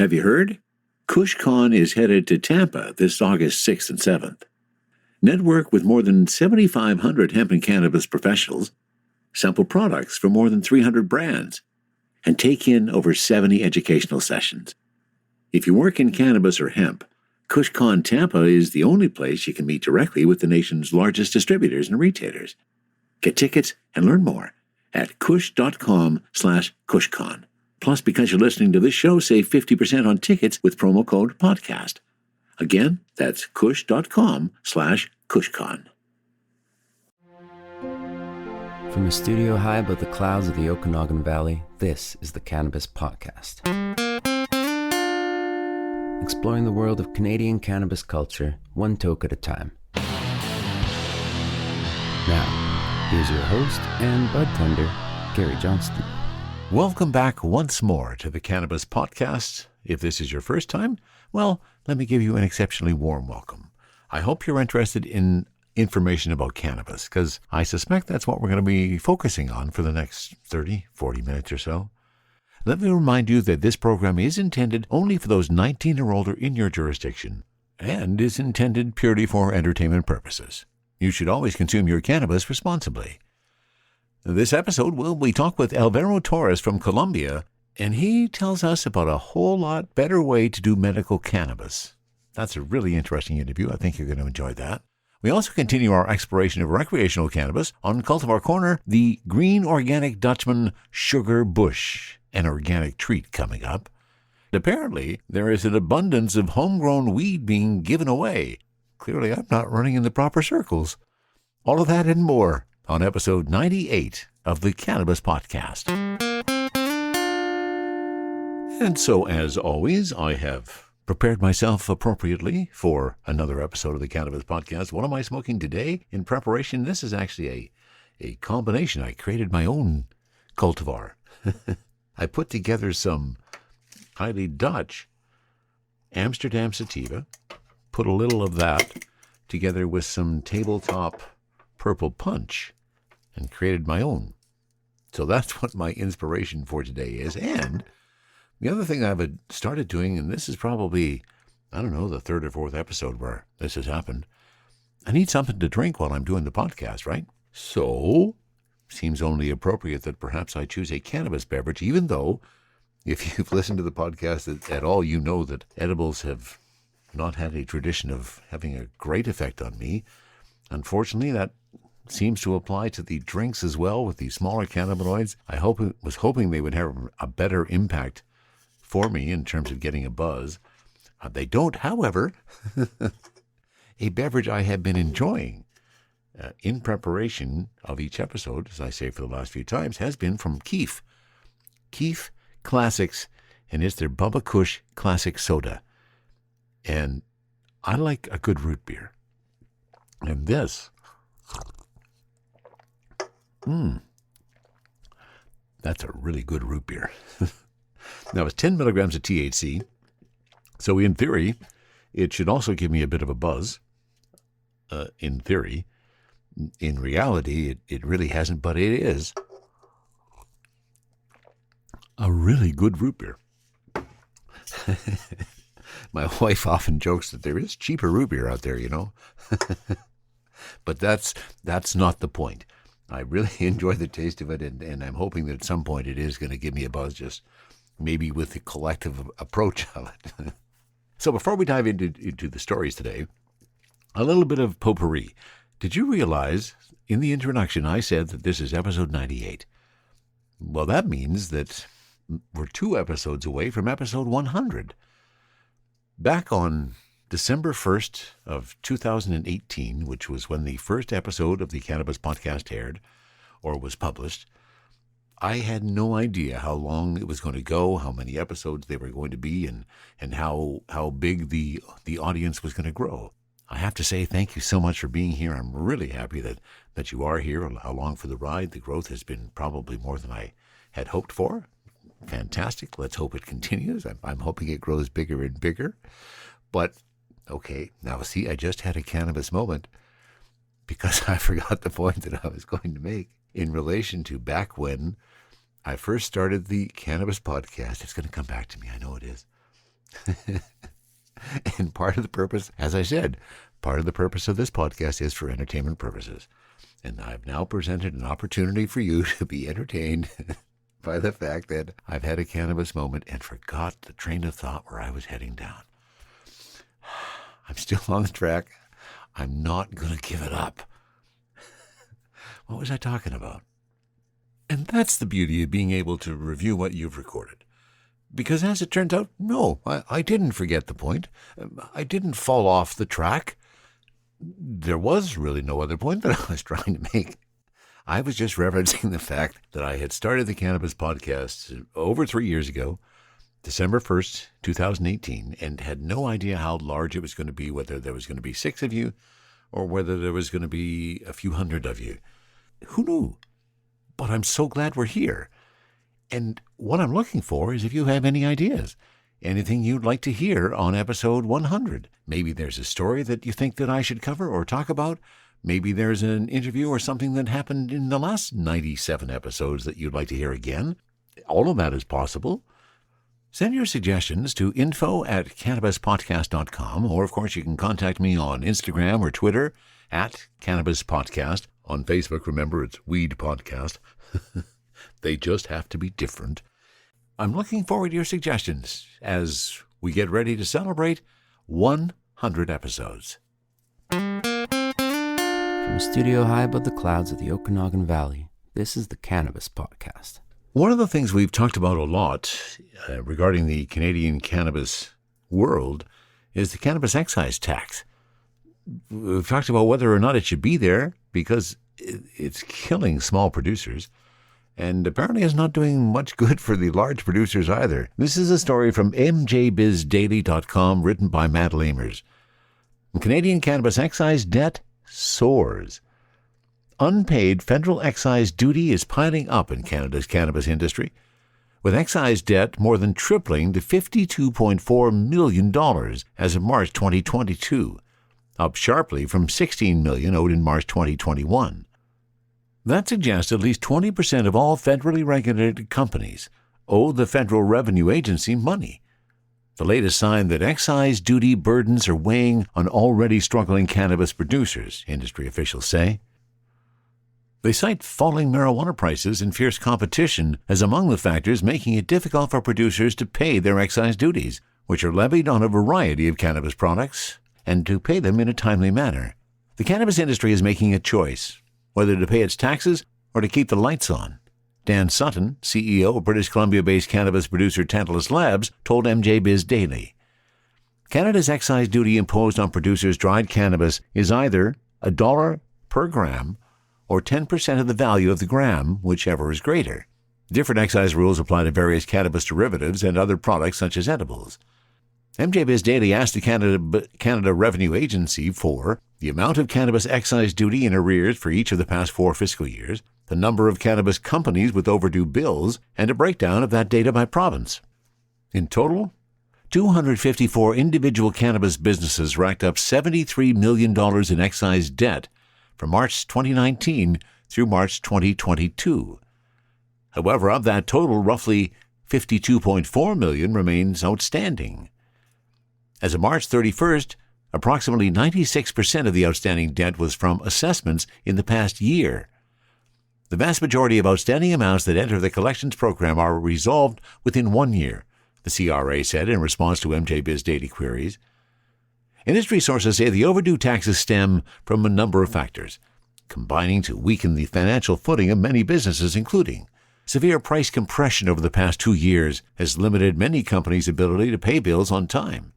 Have you heard? Kushcon is headed to Tampa this August 6th and 7th. Network with more than 7,500 hemp and cannabis professionals, sample products from more than 300 brands, and take in over 70 educational sessions. If you work in cannabis or hemp, Kushcon Tampa is the only place you can meet directly with the nation's largest distributors and retailers. Get tickets and learn more at kush.com/Kushcon. Plus, because you're listening to this show, save 50% on tickets with promo code PODCAST. Again, that's kush.com/Kushcon. From a studio high above the clouds of the Okanagan Valley, this is the Cannabis Podcast. Exploring the world of Canadian cannabis culture, one toke at a time. Now, here's your host and budtender, Gary Johnston. Welcome back once more to the Cannabis Podcast. If this is your first time, well, let me give you an exceptionally warm welcome. I hope you're interested in information about cannabis, because I suspect that's what we're going to be focusing on for the next 30, 40 minutes or so. Let me remind you that this program is intended only for those 19 or older in your jurisdiction, and is intended purely for entertainment purposes. You should always consume your cannabis responsibly. This episode, we talk with Alvaro Torres from Colombia, and he tells us about a whole lot better way to do medical cannabis. That's a really interesting interview. I think you're going to enjoy that. We also continue our exploration of recreational cannabis on Cultivar Corner, the Green Organic Dutchman Sugar Bush, an organic treat coming up. Apparently, there is an abundance of homegrown weed being given away. Clearly, I'm not running in the proper circles. All of that and more on episode 98 of the Cannabis Podcast. And so, as always, I have prepared myself appropriately for another episode of the Cannabis Podcast. What am I smoking today in preparation? This is actually a combination. I created my own cultivar. I put together some highly Dutch Amsterdam sativa, put a little of that together with some tabletop purple punch, and created my own. So that's what my inspiration for today is. And the other thing I've started doing, and this is probably, the third or fourth episode where this has happened, I need something to drink while I'm doing the podcast, right? So, seems only appropriate that perhaps I choose a cannabis beverage, even though, if you've listened to the podcast at all, you know that edibles have not had a tradition of having a great effect on me. Unfortunately, that seems to apply to the drinks as well with the smaller cannabinoids. I was hoping they would have a better impact for me in terms of getting a buzz. They don't, however. A beverage I have been enjoying in preparation of each episode, as I say for the last few times, has been from Keef. Keef Classics, and it's their Bubba Kush Classic Soda. And I like a good root beer. And this, that's a really good root beer. Now, it's 10 milligrams of THC, so in theory, it should also give me a bit of a buzz, in theory. In reality, it really hasn't, but it is a really good root beer. My wife often jokes that there is cheaper root beer out there, But that's not the point. I really enjoy the taste of it, and I'm hoping that at some point it is going to give me a buzz, just maybe with the collective approach of it. So before we dive into the stories today, a little bit of potpourri. Did you realize in the introduction I said that this is episode 98? Well, that means that we're 2 episodes away from episode 100. Back on December 1st of 2018, which was when the first episode of the Cannabis Podcast aired or was published, I had no idea how long it was going to go, how many episodes they were going to be, and how big the audience was going to grow. I have to say thank you so much for being here. I'm really happy that you are here along for the ride. The growth has been probably more than I had hoped for. Fantastic. Let's hope it continues. I'm hoping it grows bigger and bigger. But, okay, now see, I just had a cannabis moment because I forgot the point that I was going to make in relation to back when I first started the Cannabis Podcast. It's going to come back to me. I know it is. And part of the purpose, as I said, part of the purpose of this podcast is for entertainment purposes. And I've now presented an opportunity for you to be entertained by the fact that I've had a cannabis moment and forgot the train of thought where I was heading down. I'm still on the track. I'm not going to give it up. What was I talking about? And that's the beauty of being able to review what you've recorded. Because as it turns out, no, I didn't forget the point. I didn't fall off the track. There was really no other point that I was trying to make. I was just referencing the fact that I had started the Cannabis Podcast over 3 years ago, December 1st, 2018, and had no idea how large it was going to be, whether there was going to be 6 of you or whether there was going to be a few hundred of you. Who knew? But I'm so glad we're here. And what I'm looking for is if you have any ideas, anything you'd like to hear on episode 100. Maybe there's a story that you think that I should cover or talk about. Maybe there's an interview or something that happened in the last 97 episodes that you'd like to hear again. All of that is possible. Send your suggestions to info@cannabispodcast.com, or of course you can contact me on Instagram or Twitter @CannabisPodcast. On Facebook, remember, it's Weed Podcast. They just have to be different. I'm looking forward to your suggestions as we get ready to celebrate 100 episodes. From a studio high above the clouds of the Okanagan Valley, this is the Cannabis Podcast. One of the things we've talked about a lot regarding the Canadian cannabis world is the cannabis excise tax. We've talked about whether or not it should be there because it's killing small producers. And apparently it's not doing much good for the large producers either. This is a story from mjbizdaily.com written by Matt Lamers. Canadian cannabis excise debt soars. Unpaid federal excise duty is piling up in Canada's cannabis industry, with excise debt more than tripling to $52.4 million as of March 2022, up sharply from $16 million owed in March 2021. That suggests at least 20% of all federally regulated companies owe the Federal Revenue Agency money. The latest sign that excise duty burdens are weighing on already struggling cannabis producers, industry officials say. They cite falling marijuana prices and fierce competition as among the factors making it difficult for producers to pay their excise duties, which are levied on a variety of cannabis products, and to pay them in a timely manner. The cannabis industry is making a choice whether to pay its taxes or to keep the lights on. Dan Sutton, CEO of British Columbia-based cannabis producer Tantalus Labs, told MJ Biz Daily, Canada's excise duty imposed on producers' dried cannabis is either $1 per gram or 10% of the value of the gram, whichever is greater. Different excise rules apply to various cannabis derivatives and other products such as edibles. MJ Biz Daily asked the Canada Revenue Agency for the amount of cannabis excise duty in arrears for each of the past 4 fiscal years, the number of cannabis companies with overdue bills, and a breakdown of that data by province. In total, 254 individual cannabis businesses racked up $73 million in excise debt from March 2019 through March 2022. However, of that total, roughly $52.4 million remains outstanding. As of March 31st, approximately 96% of the outstanding debt was from assessments in the past year. The vast majority of outstanding amounts that enter the collections program are resolved within 1 year, the CRA said in response to MJ Biz Daily queries. Industry sources say the overdue taxes stem from a number of factors, combining to weaken the financial footing of many businesses, including severe price compression over the past 2 years has limited many companies' ability to pay bills on time.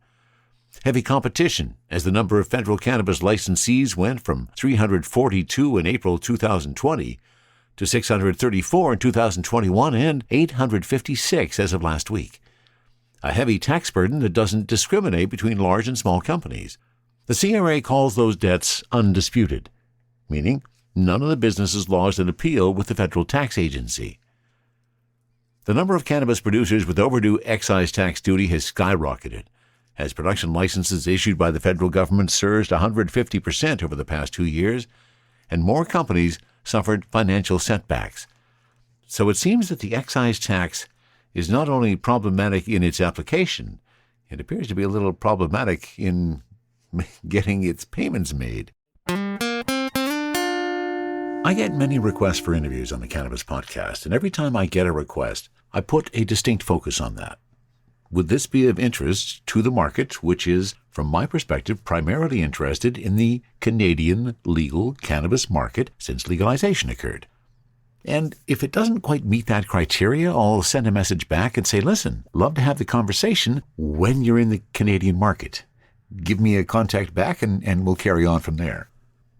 Heavy competition as the number of federal cannabis licensees went from 342 in April 2020 to 634 in 2021 and 856 as of last week. A heavy tax burden that doesn't discriminate between large and small companies. The CRA calls those debts undisputed, meaning none of the businesses lodged an appeal with the federal tax agency. The number of cannabis producers with overdue excise tax duty has skyrocketed, as production licenses issued by the federal government surged 150% over the past 2 years, and more companies suffered financial setbacks. So it seems that the excise tax is not only problematic in its application, it appears to be a little problematic in getting its payments made. I get many requests for interviews on the Cannabis Podcast, and every time I get a request, I put a distinct focus on that. Would this be of interest to the market, which is, from my perspective, primarily interested in the Canadian legal cannabis market since legalization occurred? And if it doesn't quite meet that criteria, I'll send a message back and say, listen, love to have the conversation when you're in the Canadian market. Give me a contact back and we'll carry on from there.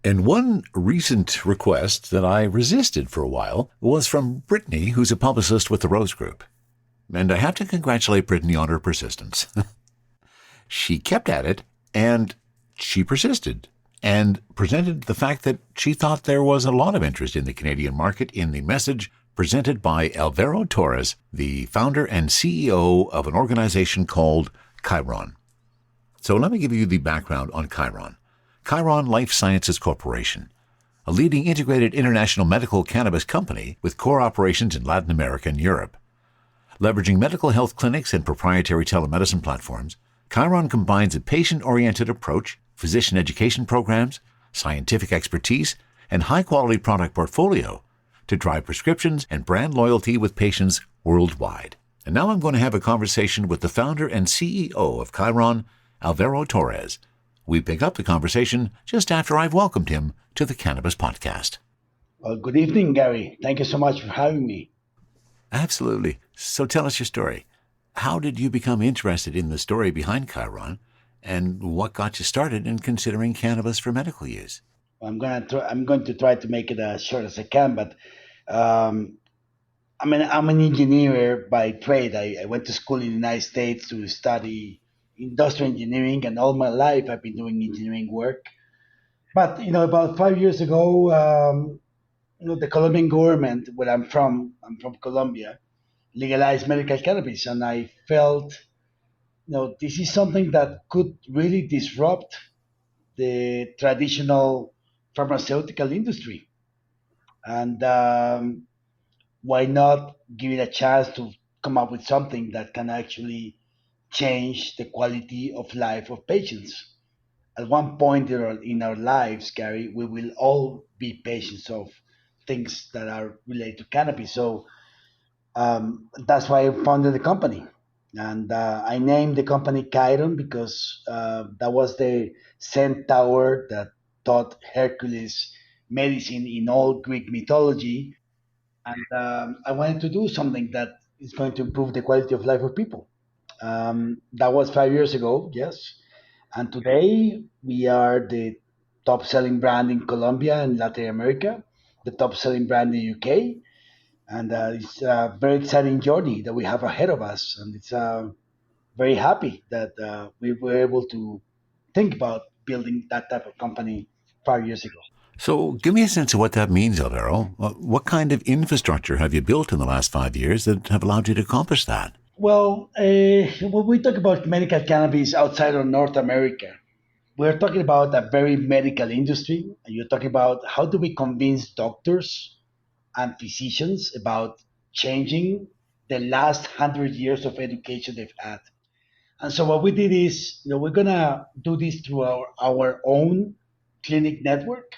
And one recent request that I resisted for a while was from Brittany, who's a publicist with the Rose Group. And I have to congratulate Brittany on her persistence. She kept at it, and she persisted, and presented the fact that she thought there was a lot of interest in the Canadian market in the message presented by Alvaro Torres, the founder and CEO of an organization called Chiron. So let me give you the background on Chiron. Chiron Life Sciences Corporation, a leading integrated international medical cannabis company with core operations in Latin America and Europe. Leveraging medical health clinics and proprietary telemedicine platforms, Chiron combines a patient-oriented approach, physician education programs, scientific expertise, and high-quality product portfolio to drive prescriptions and brand loyalty with patients worldwide. And now I'm going to have a conversation with the founder and CEO of Chiron, Alvaro Torres. We pick up the conversation just after I've welcomed him to the Cannabis Podcast. Well, good evening, Gary. Thank you so much for having me. Absolutely. So tell us your story. How did you become interested in the story behind Chiron, and what got you started in considering cannabis for medical use? I'm going to try to make it as short as I can, but I'm an engineer by trade. I went to school in the United States to study industrial engineering, and all my life I've been doing engineering work. But about 5 years ago, the Colombian government, where I'm from Colombia, legalized medical cannabis, and I felt, this is something that could really disrupt the traditional pharmaceutical industry, and why not give it a chance to come up with something that can actually change the quality of life of patients. At one point in our lives, Gary, we will all be patients of things that are related to cannabis. So that's why I founded the company. And I named the company Chiron because that was the centaur that taught Hercules medicine in all Greek mythology. And I wanted to do something that is going to improve the quality of life of people. That was 5 years ago, yes. And today we are the top selling brand in Colombia and Latin America, the top selling brand in the UK. And it's a very exciting journey that we have ahead of us. And it's very happy that we were able to think about building that type of company 5 years ago. So give me a sense of what that means, Alvaro. What kind of infrastructure have you built in the last 5 years that have allowed you to accomplish that? Well, when we talk about medical cannabis outside of North America, we're talking about a very medical industry. And you're talking about how do we convince doctors and physicians about changing the last 100 years of education they've had. And so what we did is, we're gonna do this through our own clinic network,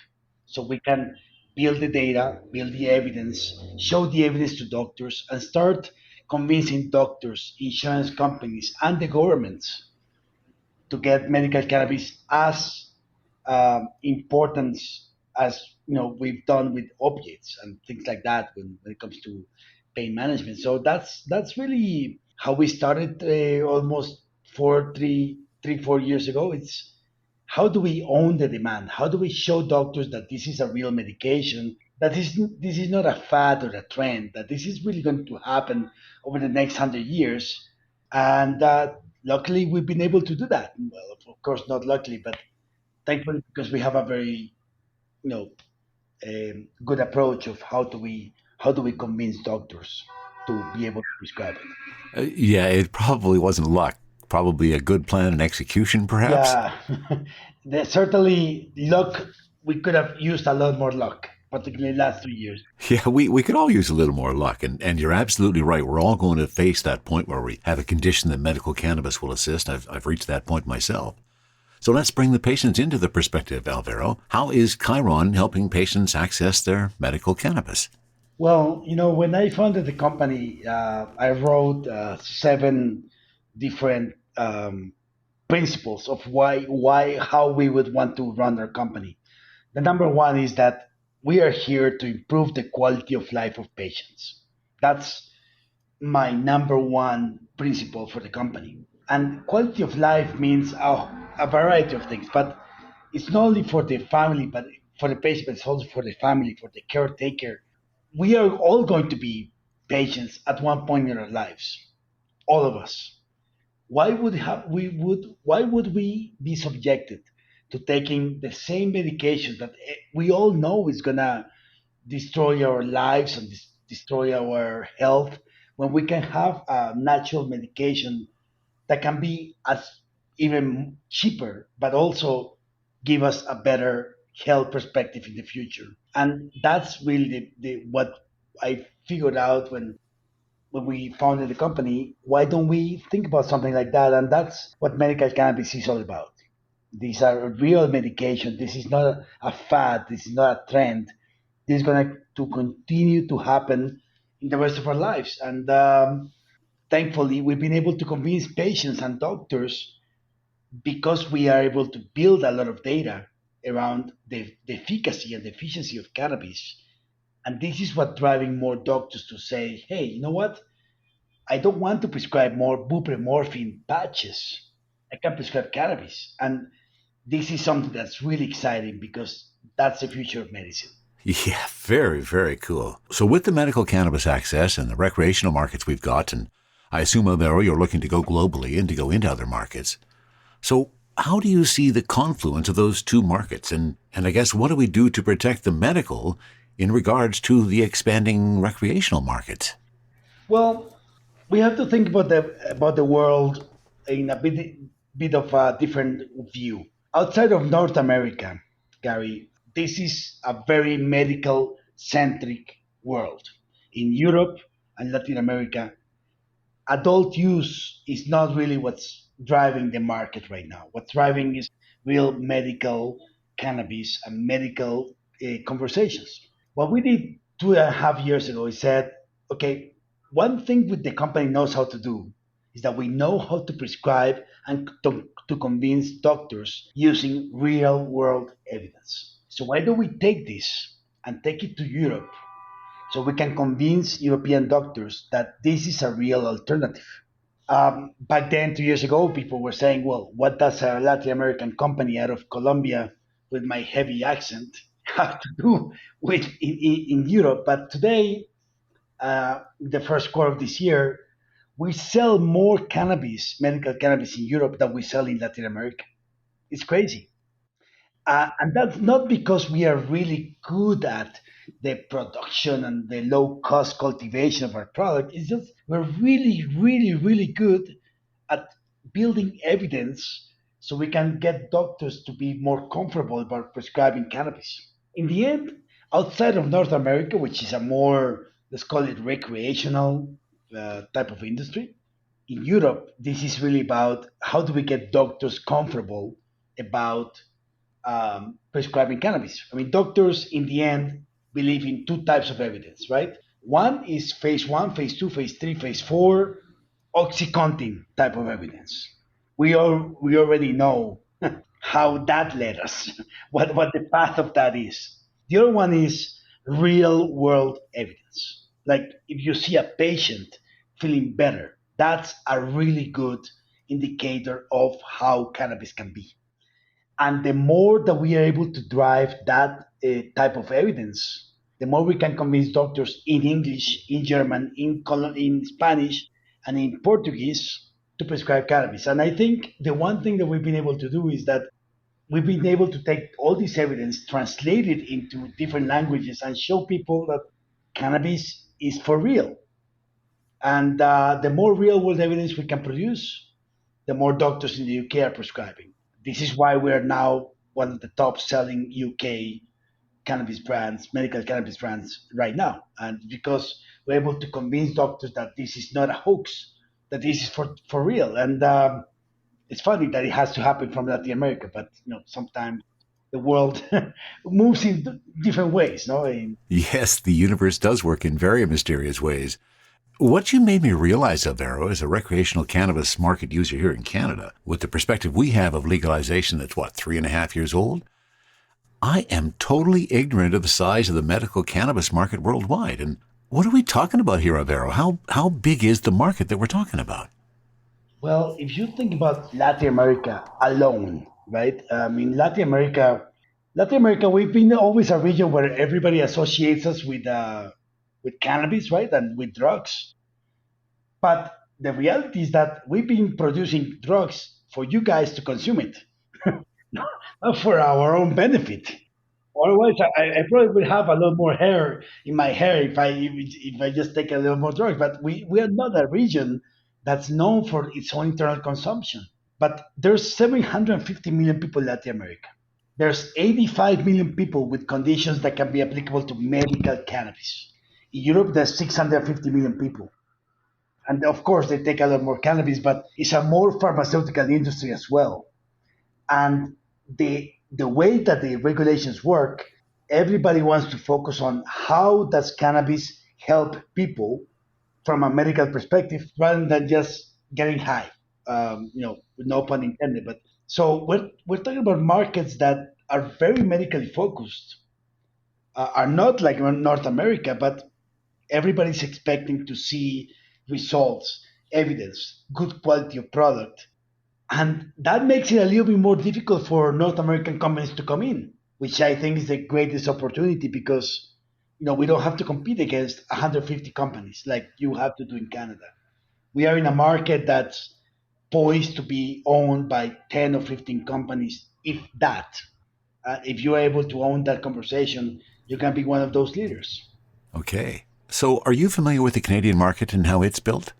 so we can build the data, build the evidence, show the evidence to doctors, and start convincing doctors, insurance companies, and the governments to get medical cannabis as important as we've done with opiates and things like that when it comes to pain management. So that's really how we started almost 4 years ago. It's how do we own the demand? How do we show doctors that this is a real medication? That this is not a fad or a trend. That this is really going to happen over the next 100 years, and luckily we've been able to do that. Well, of course, not luckily, but thankfully, because we have a very good approach of how do we convince doctors to be able to prescribe it. Yeah, it probably wasn't luck. Probably a good plan and execution, perhaps. Yeah, certainly luck. We could have used a lot more luck, particularly last 2 years. Yeah, we could all use a little more luck. And you're absolutely right. We're all going to face that point where we have a condition that medical cannabis will assist. I've reached that point myself. So let's bring the patients into the perspective, Alvaro. How is Chiron helping patients access their medical cannabis? Well, when I founded the company, I wrote 7 different principles of how we would want to run our company. The number one is that we are here to improve the quality of life of patients. That's my number one principle for the company. And quality of life means a variety of things, but it's not only for the family, but for the patient, but it's also for the family, for the caretaker. We are all going to be patients at one point in our lives, all of us. Why would we be subjected to taking the same medication that we all know is gonna destroy our lives and destroy our health when we can have a natural medication that can be as even cheaper, but also give us a better health perspective in the future. And that's really what I figured out when we founded the company. Why don't we think about something like that? And that's what medical cannabis is all about. These are real medication. This is not a fad. This is not a trend. This is going to continue to happen in the rest of our lives. And thankfully, we've been able to convince patients and doctors because we are able to build a lot of data around the efficacy and the efficiency of cannabis. And this is what driving more doctors to say, hey, you know what? I don't want to prescribe more buprenorphine patches. I can prescribe cannabis. And this is something that's really exciting because that's the future of medicine. Yeah, very, very cool. So with the medical cannabis access and the recreational markets we've got, and I assume, Alvaro, you're looking to go globally and to go into other markets. So how do you see the confluence of those two markets? And I guess what do we do to protect the medical in regards to the expanding recreational markets? Well, we have to think about the world in a bit of a different view. Outside of North America, Gary, this is a very medical centric world. In Europe and Latin America, adult use is not really what's driving the market right now. What's driving is real medical cannabis and medical conversations. What we did 2.5 years ago is said, okay, one thing with the company knows how to do is that we know how to prescribe and to convince doctors using real world evidence. So why don't we take this and take it to Europe so we can convince European doctors that this is a real alternative? Back then, 2 years ago, people were saying, well, what does a Latin American company out of Colombia with my heavy accent have to do with in Europe? But today, the first quarter of this year, we sell more cannabis, medical cannabis in Europe than we sell in Latin America. It's crazy. And that's not because we are really good at the production and the low cost cultivation of our product. It's just we're really, really, really good at building evidence so we can get doctors to be more comfortable about prescribing cannabis. In the end, outside of North America, which is a more, let's call it recreational type of industry, in Europe, this is really about how do we get doctors comfortable about prescribing cannabis. I mean, doctors in the end believe in two types of evidence, right? One is phase one, phase two, phase three, phase four, OxyContin type of evidence. We already know how that led us, what the path of that is. The other one is real world evidence. Like if you see a patient feeling better, that's a really good indicator of how cannabis can be. And the more that we are able to drive that type of evidence, the more we can convince doctors in English, in German, in Spanish, and in Portuguese to prescribe cannabis. And I think the one thing that we've been able to do is that we've been able to take all this evidence, translate it into different languages, and show people that cannabis is for real. And the more real world evidence we can produce, the more doctors in the UK are prescribing. This is why we're now one of the top selling UK cannabis brands, medical cannabis brands right now. And because we're able to convince doctors that this is not a hoax, that this is for real. And it's funny that it has to happen from Latin America, but sometimes the world moves in different ways. No, Yes, the universe does work in very mysterious ways. What you made me realize, Alvaro, as a recreational cannabis market user here in Canada, with the perspective we have of legalization that's, 3.5 years old, I am totally ignorant of the size of the medical cannabis market worldwide. And what are we talking about here, Alvaro? How big is the market that we're talking about? well, if you think about Latin America alone, right? I mean, Latin America, we've been always a region where everybody associates us with cannabis, right, and with drugs. But the reality is that we've been producing drugs for you guys to consume it, not for our own benefit. Otherwise, I probably would have a lot more hair in my hair if I just take a little more drugs. But we are not a region that's known for its own internal consumption. But there's 750 million people in Latin America. There's 85 million people with conditions that can be applicable to medical cannabis. In Europe, there's 650 million people. And of course, they take a lot more cannabis, but it's a more pharmaceutical industry as well. And the way that the regulations work, everybody wants to focus on how does cannabis help people from a medical perspective rather than just getting high. With no pun intended. But so we're talking about markets that are very medically focused, are not like North America, but everybody's expecting to see results, evidence, good quality of product. And that makes it a little bit more difficult for North American companies to come in, which I think is the greatest opportunity because we don't have to compete against 150 companies like you have to do in Canada. We are in a market that's poised to be owned by 10 or 15 companies, if that. If you're able to own that conversation, you can be one of those leaders. Okay. So are you familiar with the Canadian market and how it's built?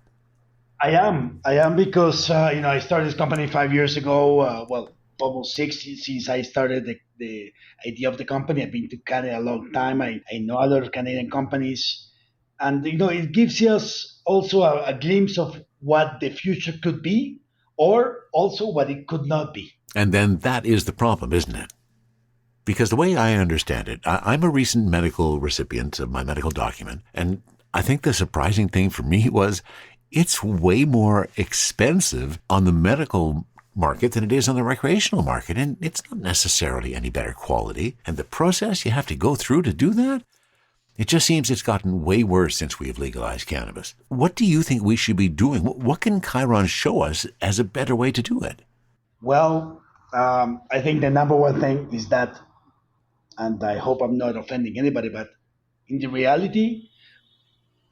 I am. I am because I started this company 5 years ago. Almost six since I started the idea of the company. I've been to Canada a long time. I know a lot of Canadian companies, and it gives us also a glimpse of what the future could be, or also what it could not be. And then that is the problem, isn't it? Because the way I understand it, I'm a recent medical recipient of my medical document, and I think the surprising thing for me was it's way more expensive on the medical market than it is on the recreational market, and it's not necessarily any better quality. And the process you have to go through to do that, it just seems it's gotten way worse since we've legalized cannabis. What do you think we should be doing? What can Chiron show us as a better way to do it? Well, I think the number one thing is that, and I hope I'm not offending anybody, but in the reality,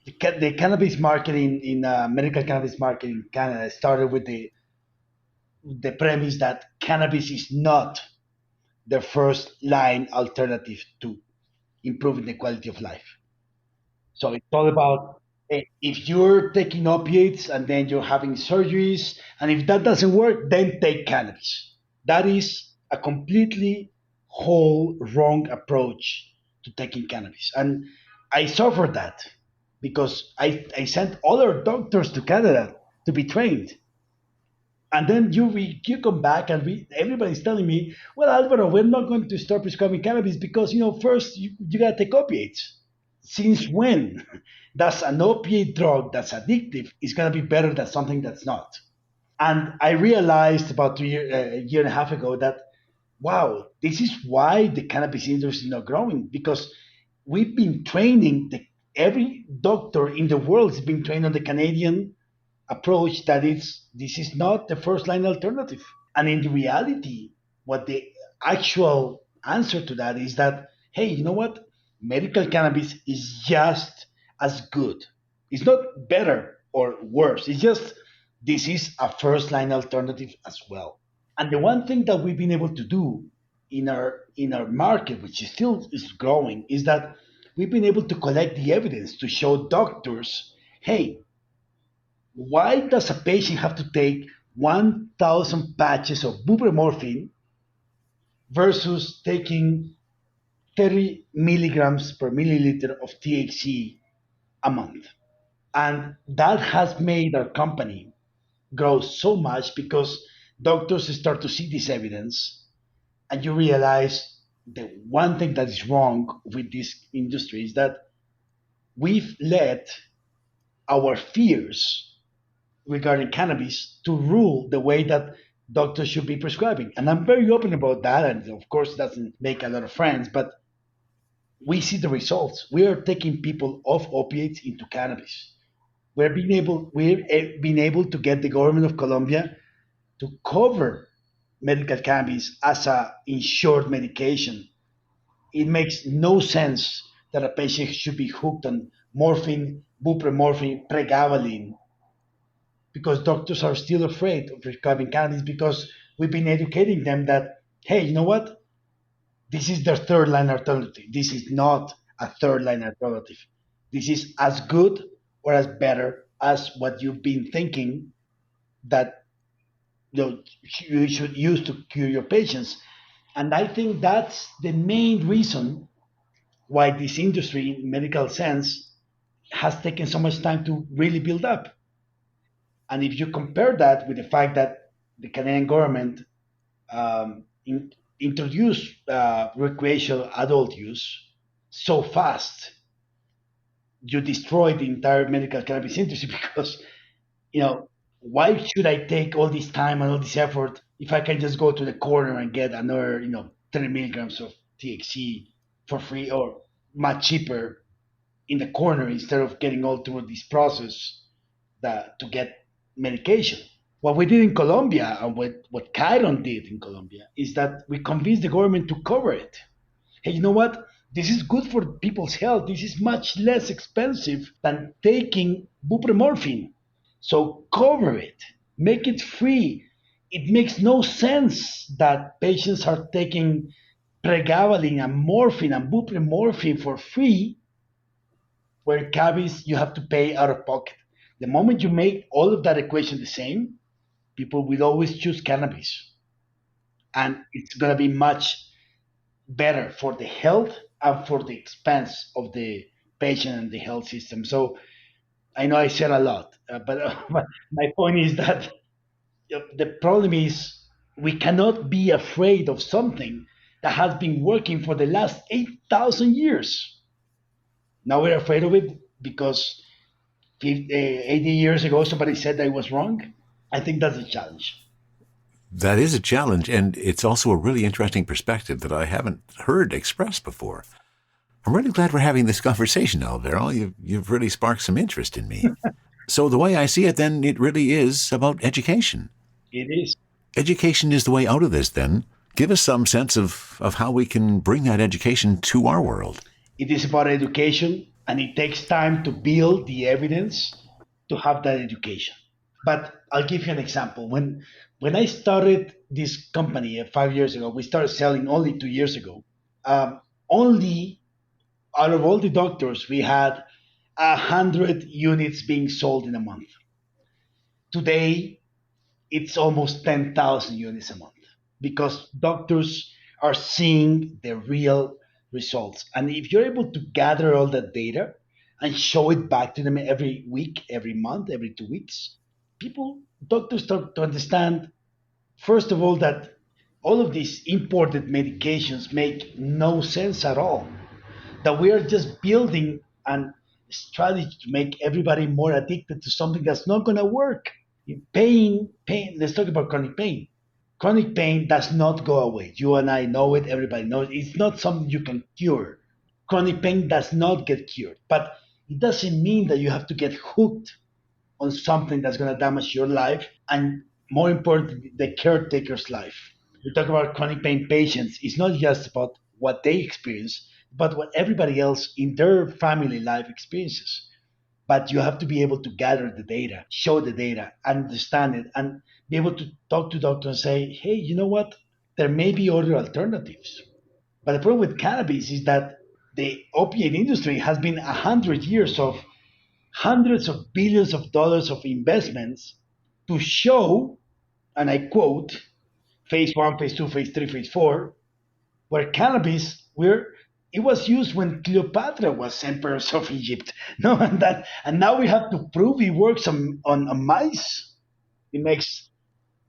the cannabis market in medical cannabis market in Canada started with the premise that cannabis is not the first line alternative to improving the quality of life. So it's all about if you're taking opiates and then you're having surgeries, and if that doesn't work, then take cannabis. That is a completely whole wrong approach to taking cannabis. And I suffered that because I sent other doctors to Canada to be trained. And then you come back and everybody's telling me, well, Alvaro, we're not going to start prescribing cannabis because, first you got to take opiates. Since when does an opiate drug that's addictive is going to be better than something that's not? And I realized about a year and a half ago that, wow, this is why the cannabis industry is not growing, because we've been training, every doctor in the world has been trained on the Canadian approach that this is not the first line alternative. And in reality, what the actual answer to that is that, hey, you know what? Medical cannabis is just as good. It's not better or worse. It's just this is a first line alternative as well. And the one thing that we've been able to do in our market, which is still is growing, is that we've been able to collect the evidence to show doctors, hey, why does a patient have to take 1,000 patches of buprenorphine versus taking 30 milligrams per milliliter of THC a month. And that has made our company grow so much because doctors start to see this evidence, and you realize the one thing that is wrong with this industry is that we've let our fears regarding cannabis to rule the way that doctors should be prescribing. And I'm very open about that. And of course, it doesn't make a lot of friends, but we see the results. We are taking people off opiates into cannabis. We're being able to get the government of Colombia to cover medical cannabis as a insured medication. It makes no sense that a patient should be hooked on morphine, buprenorphine, pregabalin, because doctors are still afraid of prescribing cannabis because we've been educating them that, hey, you know what? This is their third line alternative. This is not a third line alternative. This is as good or as better as what you've been thinking that you should use to cure your patients. And I think that's the main reason why this industry, in medical sense, has taken so much time to really build up. And if you compare that with the fact that the Canadian government introduced recreational adult use so fast, you destroy the entire medical cannabis industry because, you know, why should I take all this time and all this effort if I can just go to the corner and get another, 30 milligrams of THC for free or much cheaper in the corner instead of getting all through this process to get medication. What we did in Colombia and what Chiron did in Colombia is that we convinced the government to cover it. Hey, you know what? This is good for people's health. This is much less expensive than taking buprenorphine. So cover it, make it free. It makes no sense that patients are taking pregabalin and morphine and buprenorphine for free, where cannabis you have to pay out of pocket. The moment you make all of that equation the same, people will always choose cannabis. And it's going to be much better for the health and for the expense of the patient and the health system. So I know I said a lot, but my point is that the problem is we cannot be afraid of something that has been working for the last 8,000 years. Now we're afraid of it because 80 years ago somebody said I was wrong. I think that's a challenge. That is a challenge, and it's also a really interesting perspective that I haven't heard expressed before. I'm really glad we're having this conversation, Alvaro. You've really sparked some interest in me. So the way I see it, then, it really is about education. It is. Education is the way out of this, then. Give us some sense of how we can bring that education to our world. It is about education, and it takes time to build the evidence to have that education. But I'll give you an example. When I started this company 5 years ago, we started selling only 2 years ago. Only out of all the doctors, we had 100 units being sold in a month. Today, it's almost 10,000 units a month because doctors are seeing the real results. And if you're able to gather all that data and show it back to them every week, every month, every 2 weeks, doctors start to understand, first of all, that all of these imported medications make no sense at all. That we are just building a strategy to make everybody more addicted to something that's not going to work. Pain, let's talk about chronic pain. Chronic pain does not go away. You and I know it, everybody knows it. It's not something you can cure. Chronic pain does not get cured, but it doesn't mean that you have to get hooked on something that's going to damage your life and, more importantly, the caretaker's life. We talk about chronic pain patients. It's not just about what they experience, but what everybody else in their family life experiences. But you have to be able to gather the data, show the data, understand it, and be able to talk to doctors and say, hey, you know what? There may be other alternatives. But the problem with cannabis is that the opiate industry has been 100 years of hundreds of billions of dollars of investments to show, and I quote, phase one, phase two, phase three, phase four, where cannabis, we're It was used when Cleopatra was empress of Egypt. No, and now we have to prove it works on mice. It makes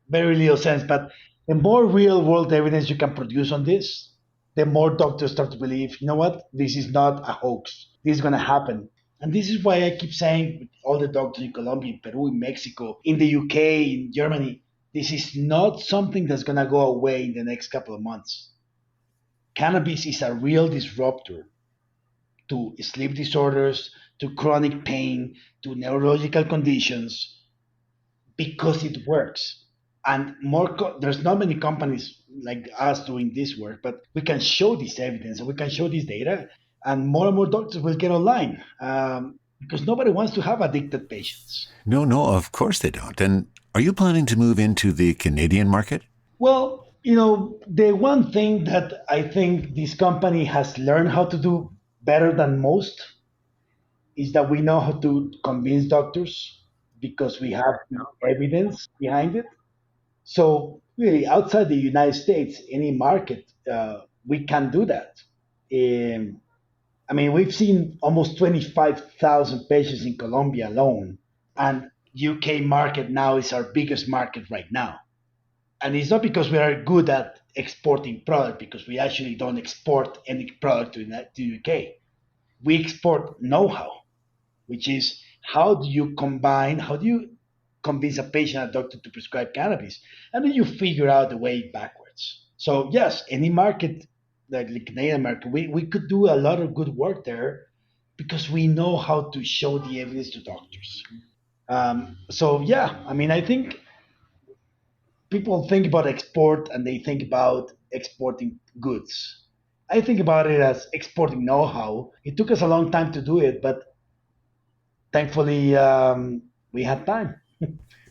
very little sense. But the more real world evidence you can produce on this, the more doctors start to believe, you know what, this is not a hoax. This is going to happen. And this is why I keep saying with all the doctors in Colombia, in Peru, in Mexico, in the UK, in Germany, this is not something that's going to go away in the next couple of months. Cannabis is a real disruptor to sleep disorders, to chronic pain, to neurological conditions because it works. And there's not many companies like us doing this work, but we can show this evidence and we can show this data, and more doctors will get online because nobody wants to have addicted patients. No, no, of course they don't. And are you planning to move into the Canadian market? Well, the one thing that I think this company has learned how to do better than most is that we know how to convince doctors because we have evidence behind it. So really, outside the United States, any market, we can do that. Um, I mean, we've seen almost 25,000 patients in Colombia alone, and UK market now is our biggest market right now. And it's not because we are good at exporting product, because we actually don't export any product to UK. We export know-how, which is how do you convince a patient, a doctor to prescribe cannabis, and then you figure out the way backwards. So yes, any market like the Canadian market, we could do a lot of good work there because we know how to show the evidence to doctors. So yeah, I mean, I think people think about export and they think about exporting goods. I think about it as exporting know-how. It took us a long time to do it, but thankfully we had time.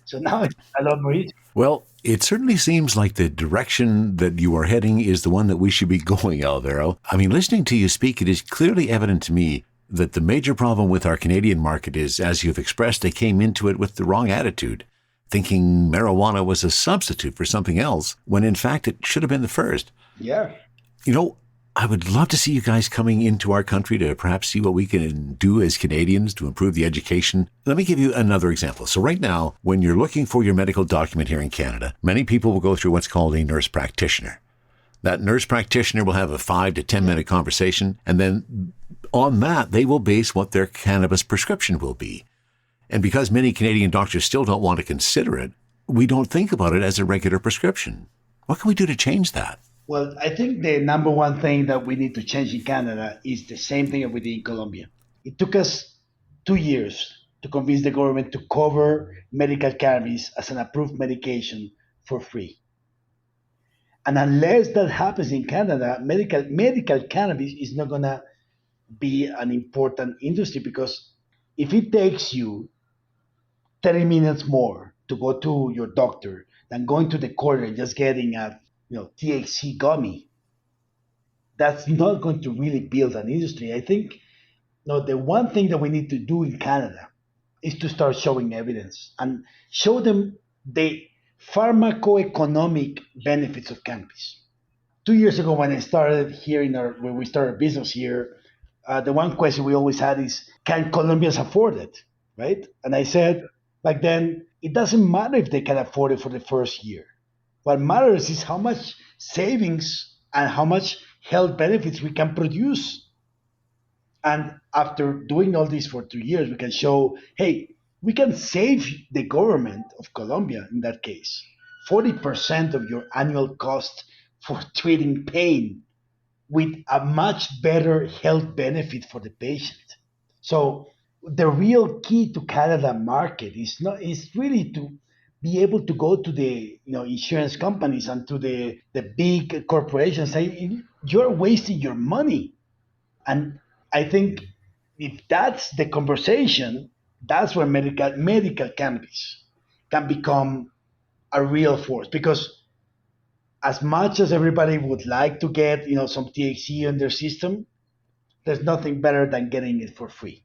So now it's a lot more easy. Well, it certainly seems like the direction that you are heading is the one that we should be going, Alvaro. I mean, listening to you speak, it is clearly evident to me that the major problem with our Canadian market is, as you've expressed, they came into it with the wrong attitude, thinking marijuana was a substitute for something else, when in fact it should have been the first. Yeah. I would love to see you guys coming into our country to perhaps see what we can do as Canadians to improve the education. Let me give you another example. So right now, when you're looking for your medical document here in Canada, many people will go through what's called a nurse practitioner. That nurse practitioner will have a 5 to 10 minute conversation, and then on that, they will base what their cannabis prescription will be. And because many Canadian doctors still don't want to consider it, we don't think about it as a regular prescription. What can we do to change that? Well, I think the number one thing that we need to change in Canada is the same thing that we did in Colombia. It took us 2 years to convince the government to cover medical cannabis as an approved medication for free. And unless that happens in Canada, medical cannabis is not going to be an important industry, because if it takes you 30 minutes more to go to your doctor than going to the corner and just getting a THC gummy, that's not going to really build an industry. I think the one thing that we need to do in Canada is to start showing evidence and show them the pharmacoeconomic benefits of cannabis. 2 years ago, when I started here when we started business here, the one question we always had is, can Colombians afford it, right? And I said back then, it doesn't matter if they can afford it for the first year. What matters is how much savings and how much health benefits we can produce. And after doing all this for 2 years, we can show, hey, we can save the government of Colombia, in that case, 40% of your annual cost for treating pain with a much better health benefit for the patient. So the real key to Canada market is really to be able to go to the insurance companies and to the big corporations, say, you're wasting your money. And I think if that's the conversation, that's where medical cannabis can become a real force. Because as much as everybody would like to get some THC in their system, there's nothing better than getting it for free.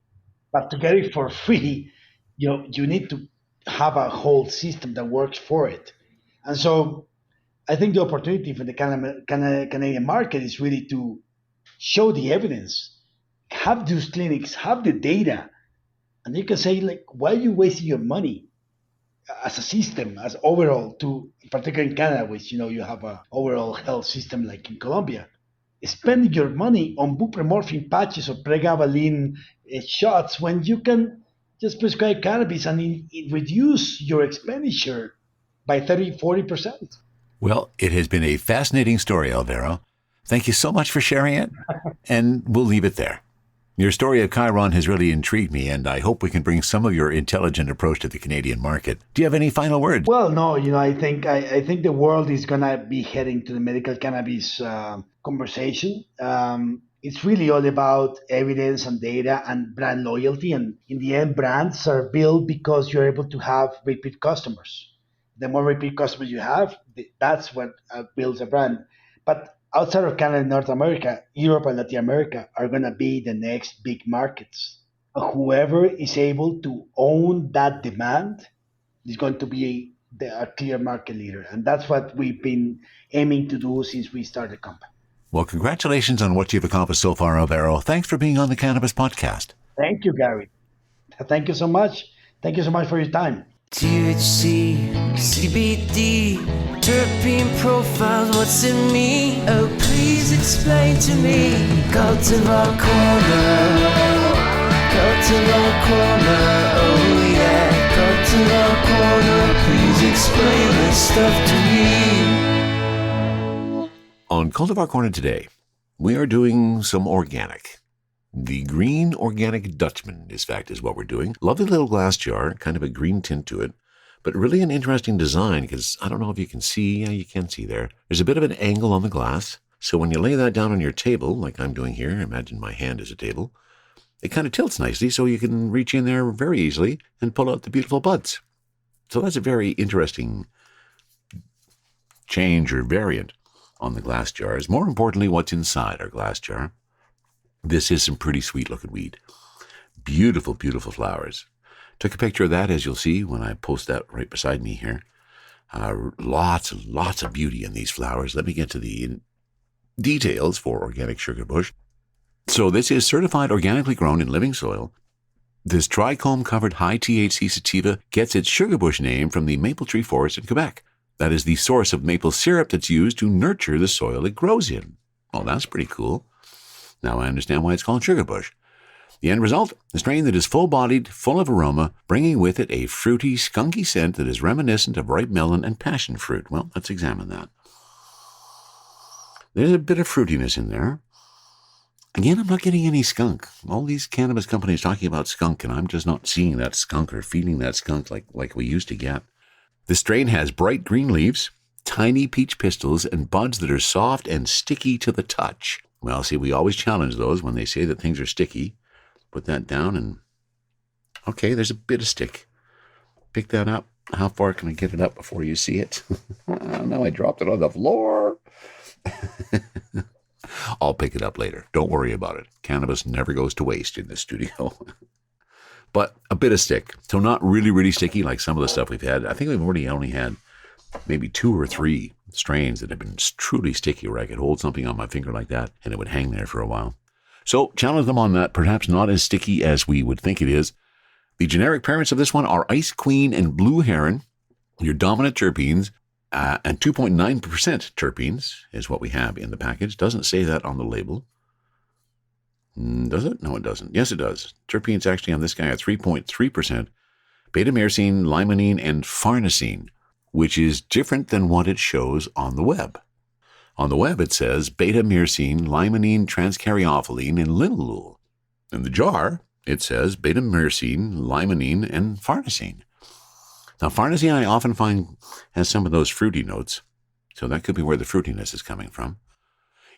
But to get it for free, you need to have a whole system that works for it. And so I think the opportunity for the Canadian market is really to show the evidence, have those clinics, have the data, and you can say like, why are you wasting your money as a system, as overall, to particularly in Canada, which you have a overall health system like in Colombia. Spend your money on buprenorphine patches or pregabalin shots when you can just prescribe cannabis and reduce your expenditure by 30-40%. Well, it has been a fascinating story, Alvaro. Thank you so much for sharing it, and we'll leave it there. Your story of Chiron has really intrigued me, and I hope we can bring some of your intelligent approach to the Canadian market. Do you have any final words? Well, no, I think the world is gonna be heading to the medical cannabis conversation. It's really all about evidence and data and brand loyalty, and in the end, brands are built because you're able to have repeat customers. The more repeat customers you have, that's what builds a brand. But outside of Canada and North America, Europe and Latin America are going to be the next big markets. Whoever is able to own that demand is going to be a clear market leader. And that's what we've been aiming to do since we started the company. Well, congratulations on what you've accomplished so far, Alvaro. Thanks for being on the Cannabis Podcast. Thank you, Gary. Thank you so much. Thank you so much for your time. THC, CBD, terpene profiles, what's in me? Oh, please explain to me. Cultivar Corner, Cultivar Corner, oh yeah. Cultivar Corner, please explain this stuff to me. On Cultivar Corner today, we are doing some organic. The Green Organic Dutchman, in fact, is what we're doing. Lovely little glass jar, kind of a green tint to it, but really an interesting design because I don't know if you can see. Yeah, you can see there. There's a bit of an angle on the glass. So when you lay that down on your table, like I'm doing here, imagine my hand is a table, it kind of tilts nicely so you can reach in there very easily and pull out the beautiful buds. So that's a very interesting change or variant on the glass jars. More importantly, what's inside our glass jar. This is some pretty sweet looking weed. Beautiful, beautiful flowers. Took a picture of that, as you'll see when I post that right beside me here. Lots and lots of beauty in these flowers. Let me get to the details for organic sugar bush. So this is certified organically grown in living soil. This trichome-covered high-THC sativa gets its sugar bush name from the maple tree forest in Quebec. That is the source of maple syrup that's used to nurture the soil it grows in. Well, that's pretty cool. Now I understand why it's called sugar bush. The end result, a strain that is full-bodied, full of aroma, bringing with it a fruity, skunky scent that is reminiscent of ripe melon and passion fruit. Well, let's examine that. There's a bit of fruitiness in there. Again, I'm not getting any skunk. All these cannabis companies talking about skunk, and I'm just not seeing that skunk or feeling that skunk like we used to get. The strain has bright green leaves, tiny peach pistils, and buds that are soft and sticky to the touch. Well, see, we always challenge those when they say that things are sticky. Put that down and, okay, there's a bit of stick. Pick that up. How far can I get it up before you see it? No, I dropped it on the floor. I'll pick it up later. Don't worry about it. Cannabis never goes to waste in this studio. But a bit of stick. So not really, really sticky like some of the stuff we've had. I think we've already only had maybe 2 or 3 strains that have been truly sticky where I could hold something on my finger like that and it would hang there for a while. So challenge them on that. Perhaps not as sticky as we would think it is. The generic parents of this one are Ice Queen and Blue Heron, your dominant terpenes, and 2.9% terpenes is what we have in the package. Doesn't say that on the label. Does it? No, it doesn't. Yes, it does. Terpenes actually on this guy are 3.3%, beta-myrcene, limonene, and farnesene, which is different than what it shows on the web. On the web, it says beta-myrcene, limonene, transcaryophyllene, and linalool. In the jar, it says beta-myrcene, limonene, and farnesene. Now, farnesene I often find has some of those fruity notes, so that could be where the fruitiness is coming from.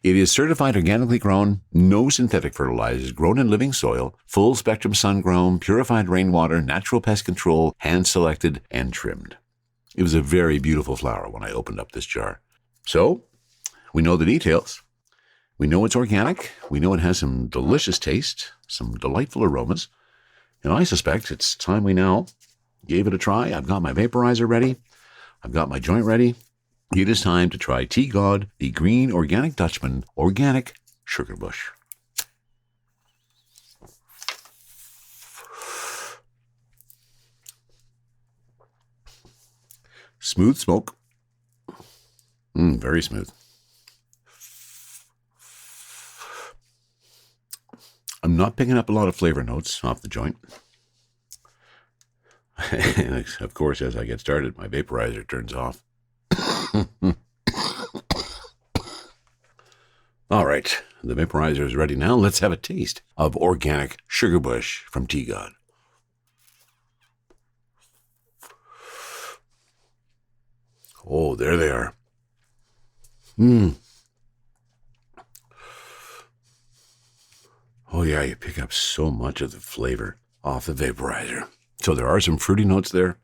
It is certified organically grown, no synthetic fertilizers, grown in living soil, full spectrum sun-grown, purified rainwater, natural pest control, hand-selected, and trimmed. It was a very beautiful flower when I opened up this jar. So, we know the details. We know it's organic. We know it has some delicious taste, some delightful aromas. And I suspect it's time we now gave it a try. I've got my vaporizer ready. I've got my joint ready. It is time to try T-God, the Green Organic Dutchman Organic sugar bush. Smooth smoke. Very smooth. I'm not picking up a lot of flavor notes off the joint. And of course, as I get started, my vaporizer turns off. All right, the vaporizer is ready now. Let's have a taste of organic sugar bush from Tea God. Oh, there they are. Oh yeah, you pick up so much of the flavor off the vaporizer. So there are some fruity notes there.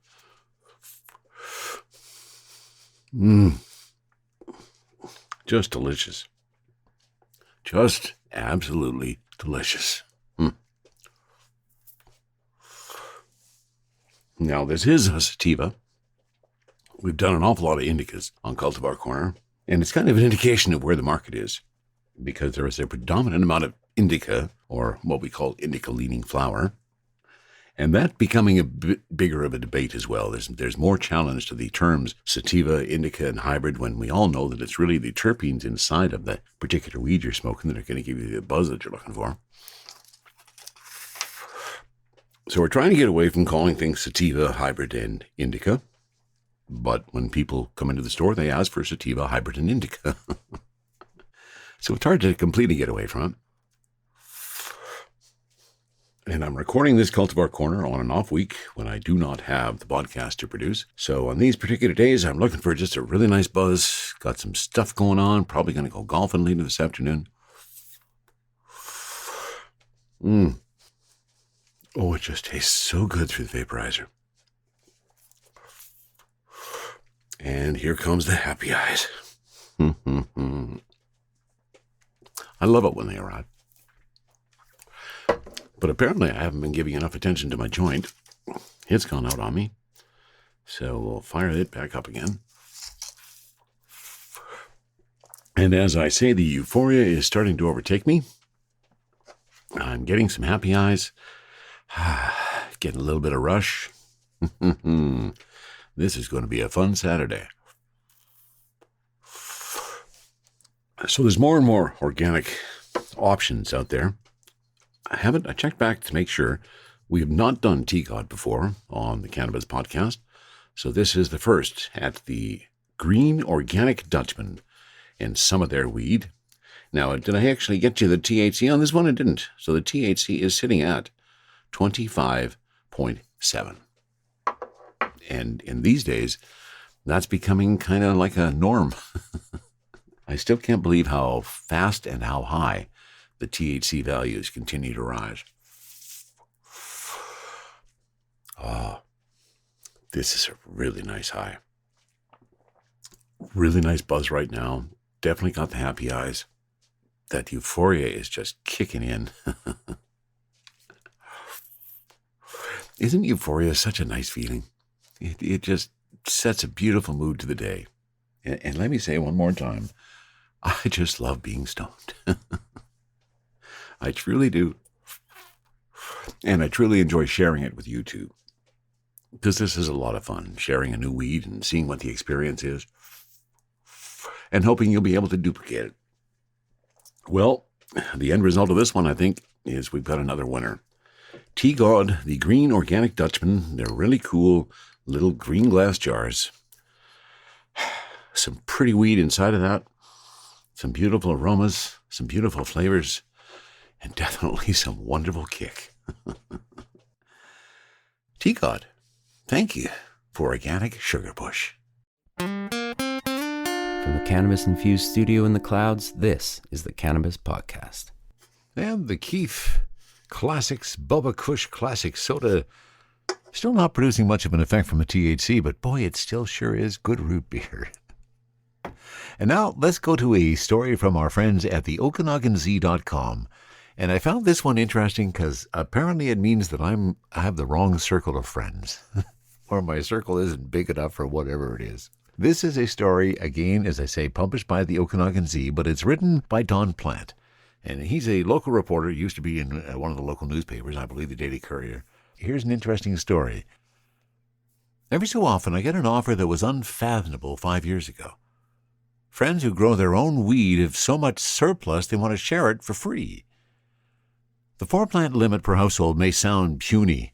Just delicious. Just absolutely delicious. Now, this is a sativa. We've done an awful lot of indicas on Cultivar Corner, and it's kind of an indication of where the market is, because there is a predominant amount of indica, or what we call indica-leaning flower, and that becoming a bit bigger of a debate as well. There's more challenge to the terms sativa, indica, and hybrid, when we all know that it's really the terpenes inside of the particular weed you're smoking that are going to give you the buzz that you're looking for. So we're trying to get away from calling things sativa, hybrid, and indica. But when people come into the store, they ask for sativa, hybrid, and indica. So it's hard to completely get away from it. And I'm recording this Cultivar Corner on an off week when I do not have the podcast to produce. So on these particular days, I'm looking for just a really nice buzz. Got some stuff going on. Probably going to go golfing later this afternoon. Oh, it just tastes so good through the vaporizer. And here comes the happy eyes. I love it when they arrive. But apparently I haven't been giving enough attention to my joint. It's gone out on me. So we'll fire it back up again. And as I say, the euphoria is starting to overtake me. I'm getting some happy eyes. Getting a little bit of rush. This is going to be a fun Saturday. So there's more and more organic options out there. I checked back to make sure. We have not done Tea God before on the Cannabis Podcast. So this is the first at the Green Organic Dutchman and some of their weed. Now, did I actually get you the THC on this one? I didn't. So the THC is sitting at 25.7. And in these days, that's becoming kind of like a norm. I still can't believe how fast and how high the THC values continue to rise. Oh, this is a really nice high. Really nice buzz right now. Definitely got the happy eyes. That euphoria is just kicking in. Isn't euphoria such a nice feeling? It just sets a beautiful mood to the day. And let me say one more time, I just love being stoned. I truly do. And I truly enjoy sharing it with you too. Because this is a lot of fun, sharing a new weed and seeing what the experience is. And hoping you'll be able to duplicate it. Well, the end result of this one, I think, is we've got another winner. Tea God, the Green Organic Dutchman. They're really cool little green glass jars. Some pretty weed inside of that. Some beautiful aromas, some beautiful flavors, and definitely some wonderful kick. Tea God, thank you for organic sugar bush. From the cannabis-infused studio in the clouds, this is the Cannabis Podcast. And the Keef Classics Bubba Kush Classic Soda, still not producing much of an effect from the THC, but boy, it still sure is good root beer. And now let's go to a story from our friends at the OkanaganZ.com. And I found this one interesting because apparently it means that I have the wrong circle of friends, or my circle isn't big enough for whatever it is. This is a story, again, as I say, published by the Okanagan Z, but it's written by Don Plant. And he's a local reporter, used to be in one of the local newspapers, I believe the Daily Courier. Here's an interesting story. Every so often I get an offer that was unfathomable 5 years ago. Friends who grow their own weed have so much surplus they want to share it for free. The 4-plant limit per household may sound puny,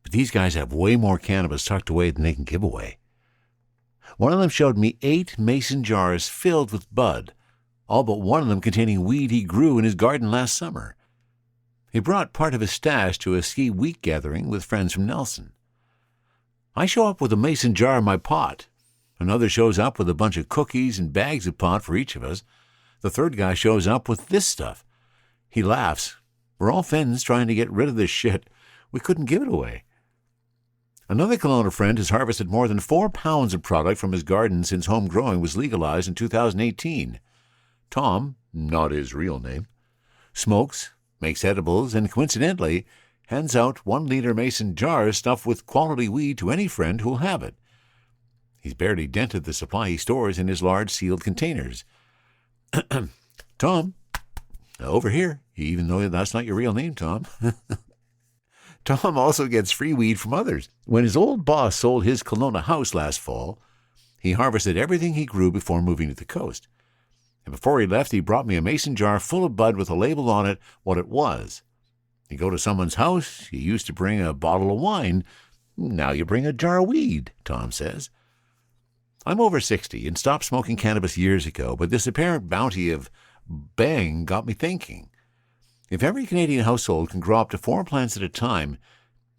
but these guys have way more cannabis tucked away than they can give away. One of them showed me 8 mason jars filled with bud, all but one of them containing weed he grew in his garden last summer. He brought part of his stash to a ski week gathering with friends from Nelson. I show up with a mason jar in my pot. Another shows up with a bunch of cookies and bags of pot for each of us. The third guy shows up with this stuff. He laughs. We're all friends trying to get rid of this shit. We couldn't give it away. Another Kelowna friend has harvested more than 4 pounds of product from his garden since home growing was legalized in 2018. Tom, not his real name, smokes, makes edibles, and coincidentally hands out 1-liter mason jars stuffed with quality weed to any friend who'll have it. He's barely dented the supply he stores in his large sealed containers. Tom, over here, even though that's not your real name, Tom. Tom also gets free weed from others. When his old boss sold his Kelowna house last fall, he harvested everything he grew before moving to the coast. And before he left, he brought me a mason jar full of bud with a label on it what it was. You go to someone's house, you used to bring a bottle of wine. Now you bring a jar of weed, Tom says. I'm over 60 and stopped smoking cannabis years ago, but this apparent bounty of bang got me thinking. If every Canadian household can grow up to 4 plants at a time,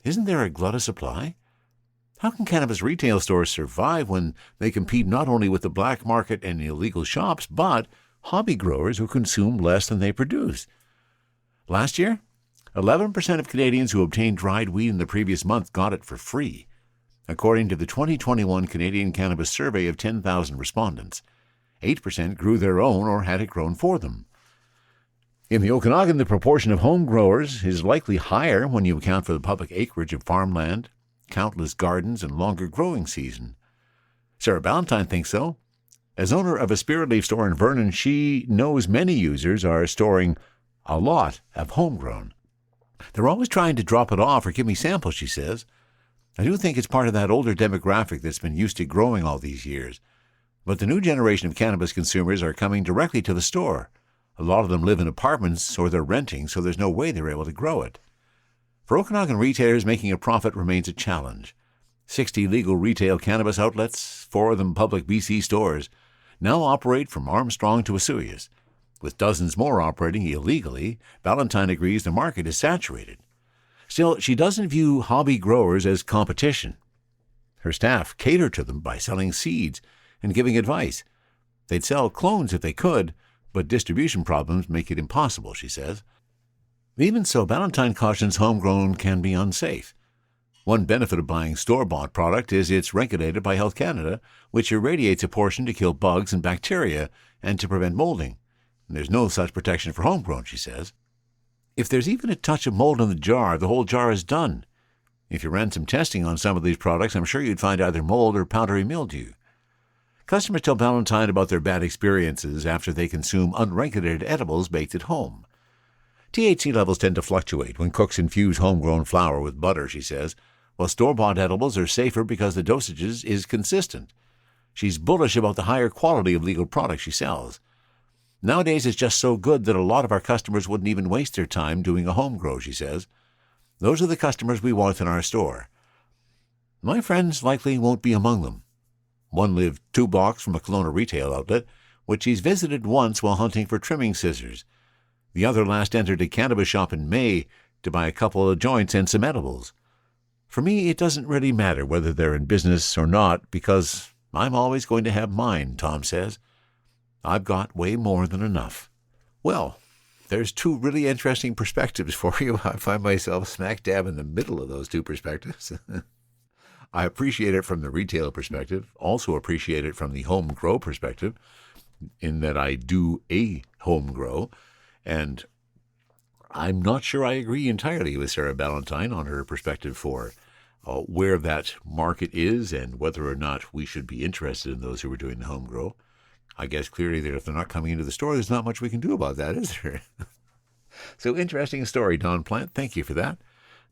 isn't there a glut of supply? How can cannabis retail stores survive when they compete not only with the black market and illegal shops, but hobby growers who consume less than they produce? Last year, 11% of Canadians who obtained dried weed in the previous month got it for free, according to the 2021 Canadian Cannabis Survey of 10,000 respondents. 8% grew their own or had it grown for them. In the Okanagan, the proportion of home growers is likely higher when you account for the public acreage of farmland, countless gardens, and longer growing season. Sarah Ballantyne thinks so. As owner of a spirit leaf store in Vernon, she knows many users are storing a lot of homegrown. They're always trying to drop it off or give me samples, she says. I do think it's part of that older demographic that's been used to growing all these years. But the new generation of cannabis consumers are coming directly to the store. A lot of them live in apartments or they're renting, so there's no way they're able to grow it. For Okanagan retailers, making a profit remains a challenge. 60 legal retail cannabis outlets, 4 of them public BC stores, now operate from Armstrong to Osoyoos. With dozens more operating illegally, Ballantyne agrees the market is saturated. Still, she doesn't view hobby growers as competition. Her staff cater to them by selling seeds and giving advice. They'd sell clones if they could, but distribution problems make it impossible, she says. Even so, Ballantyne cautions homegrown can be unsafe. One benefit of buying store-bought product is it's regulated by Health Canada, which irradiates a portion to kill bugs and bacteria and to prevent molding. There's no such protection for homegrown, she says. If there's even a touch of mold in the jar, the whole jar is done. If you ran some testing on some of these products, I'm sure you'd find either mold or powdery mildew. Customers tell Ballantyne about their bad experiences after they consume unregulated edibles baked at home. THC levels tend to fluctuate when cooks infuse homegrown flour with butter, she says, while store-bought edibles are safer because the dosages is consistent. She's bullish about the higher quality of legal products she sells. Nowadays, it's just so good that a lot of our customers wouldn't even waste their time doing a home grow, she says. Those are the customers we want in our store. My friends likely won't be among them. One lived 2 blocks from a Kelowna retail outlet, which he's visited once while hunting for trimming scissors. The other last entered a cannabis shop in May to buy a couple of joints and some edibles. For me, it doesn't really matter whether they're in business or not, because I'm always going to have mine, Tom says. I've got way more than enough. Well, there's 2 really interesting perspectives for you. I find myself smack dab in the middle of those 2 perspectives. I appreciate it from the retail perspective, also appreciate it from the home grow perspective, in that I do a home grow, and I'm not sure I agree entirely with Sarah Ballantyne on her perspective for where that market is and whether or not we should be interested in those who are doing the home grow. I guess clearly that if they're not coming into the store, there's not much we can do about that, is there? So interesting story, Don Plant. Thank you for that.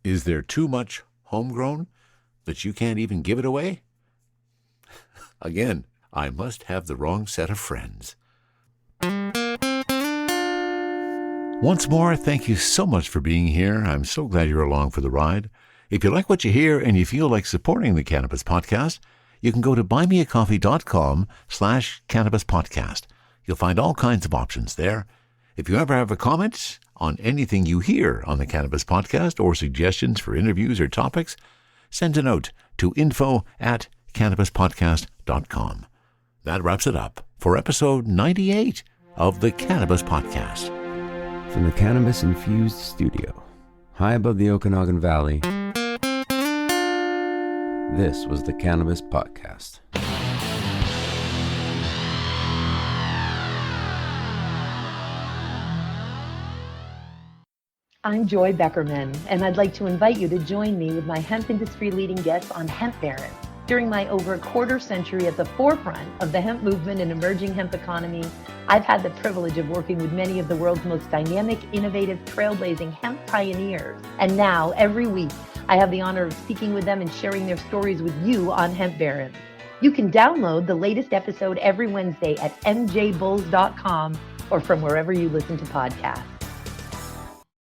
Is there too much homegrown that you can't even give it away? Again, I must have the wrong set of friends. Once more, thank you so much for being here. I'm so glad you're along for the ride. If you like what you hear and you feel like supporting the Cannabis Podcast, you can go to buymeacoffee.com/Cannabis Podcast. You'll find all kinds of options there. If you ever have a comment on anything you hear on the Cannabis Podcast or suggestions for interviews or topics, send a note to info@cannabispodcast.com. That wraps it up for episode 98 of the Cannabis Podcast. From the cannabis-infused studio, high above the Okanagan Valley, this was the Cannabis Podcast. I'm Joy Beckerman, and I'd like to invite you to join me with my hemp industry leading guests on Hemp Barons. During my over a quarter century at the forefront of the hemp movement and emerging hemp economy, I've had the privilege of working with many of the world's most dynamic, innovative, trailblazing hemp pioneers. And now, every week, I have the honor of speaking with them and sharing their stories with you on Hemp Barons. You can download the latest episode every Wednesday at mjbulls.com or from wherever you listen to podcasts.